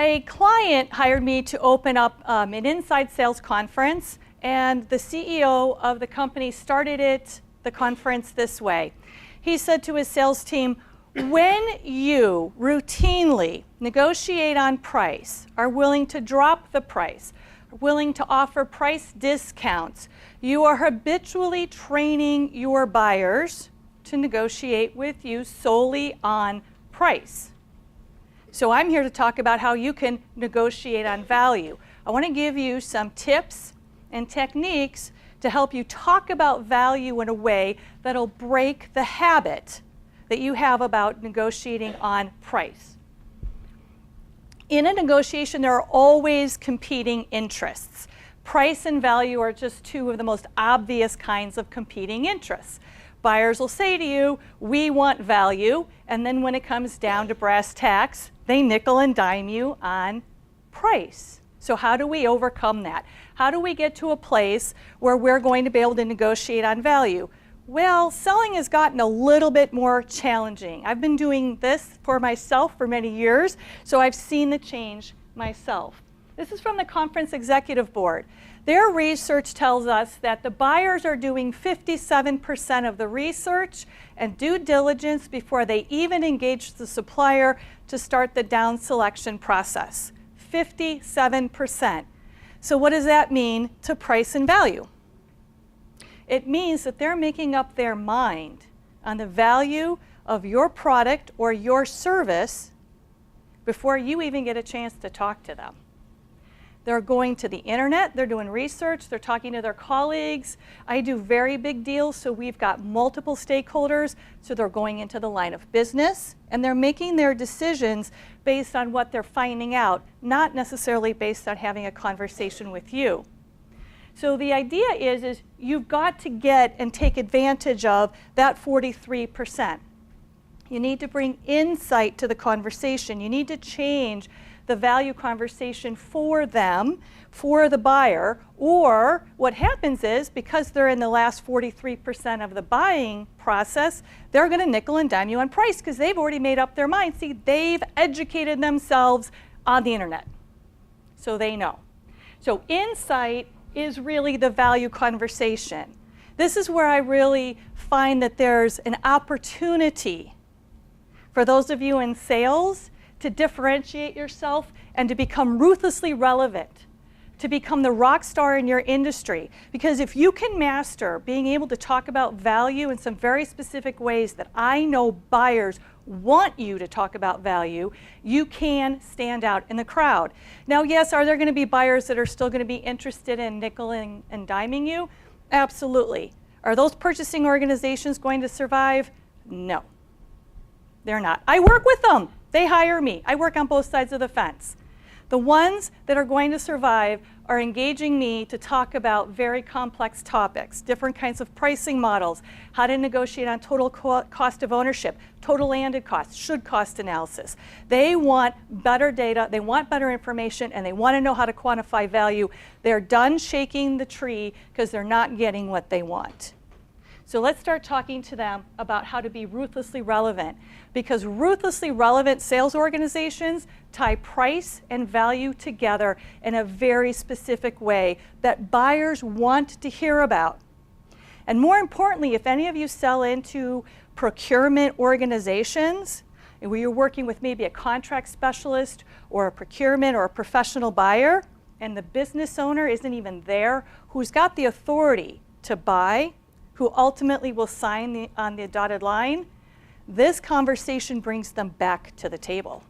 A client hired me to open up an inside sales conference, and the CEO of the company started the conference this way. He said to his sales team, when you routinely negotiate on price, are willing to drop the price, are willing to offer price discounts, you are habitually training your buyers to negotiate with you solely on price. So I'm here to talk about how you can negotiate on value. I want to give you some tips and techniques to help you talk about value in a way that'll break the habit that you have about negotiating on price. In a negotiation, there are always competing interests. Price and value are just two of the most obvious kinds of competing interests. Buyers will say to you, we want value, and then when it comes down to brass tacks, they nickel and dime you on price. So how do we overcome that? How do we get to a place where we're going to be able to negotiate on value? Well, selling has gotten a little bit more challenging. I've been doing this for myself for many years, so I've seen the change myself. This is from the Conference Executive Board. Their research tells us that the buyers are doing 57% of the research and due diligence before they even engage the supplier to start the down selection process. 57%. So what does that mean to price and value? It means that they're making up their mind on the value of your product or your service before you even get a chance to talk to them. They're going to the internet, they're doing research, they're talking to their colleagues. I do very big deals, so we've got multiple stakeholders, so they're going into the line of business, and they're making their decisions based on what they're finding out, not necessarily based on having a conversation with you. So the idea is you've got to get and take advantage of that 43%. You need to bring insight to the conversation. You need to change the value conversation for them, for the buyer, or what happens is, because they're in the last 43% of the buying process, they're going to nickel and dime you on price because they've already made up their mind. See, they've educated themselves on the internet, so they know. So insight is really the value conversation. This is where I really find that there's an opportunity for those of you in sales to differentiate yourself and to become ruthlessly relevant, to become the rock star in your industry. Because if you can master being able to talk about value in some very specific ways that I know buyers want you to talk about value, you can stand out in the crowd. Now, yes, are there going to be buyers that are still going to be interested in nickeling and diming you? Absolutely. Are those purchasing organizations going to survive? No, they're not. I work with them. They hire me. I work on both sides of the fence. The ones that are going to survive are engaging me to talk about very complex topics, different kinds of pricing models, how to negotiate on total cost of ownership, total landed cost, should cost analysis. They want better data, they want better information, and they want to know how to quantify value. They're done shaking the tree because they're not getting what they want. So let's start talking to them about how to be ruthlessly relevant, because ruthlessly relevant sales organizations tie price and value together in a very specific way that buyers want to hear about. And more importantly, if any of you sell into procurement organizations, and where you're working with maybe a contract specialist or a procurement or a professional buyer, and the business owner isn't even there, who's got the authority to buy, who ultimately will sign on the dotted line, this conversation brings them back to the table.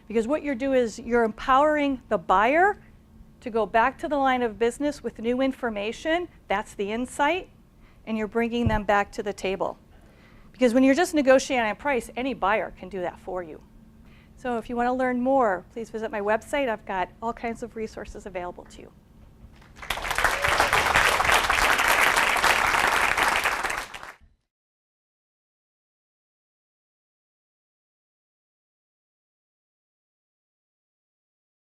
Because what you're doing is you're empowering the buyer to go back to the line of business with new information, that's the insight, and you're bringing them back to the table. Because when you're just negotiating a price, any buyer can do that for you. So if you want to learn more, please visit my website. I've got all kinds of resources available to you.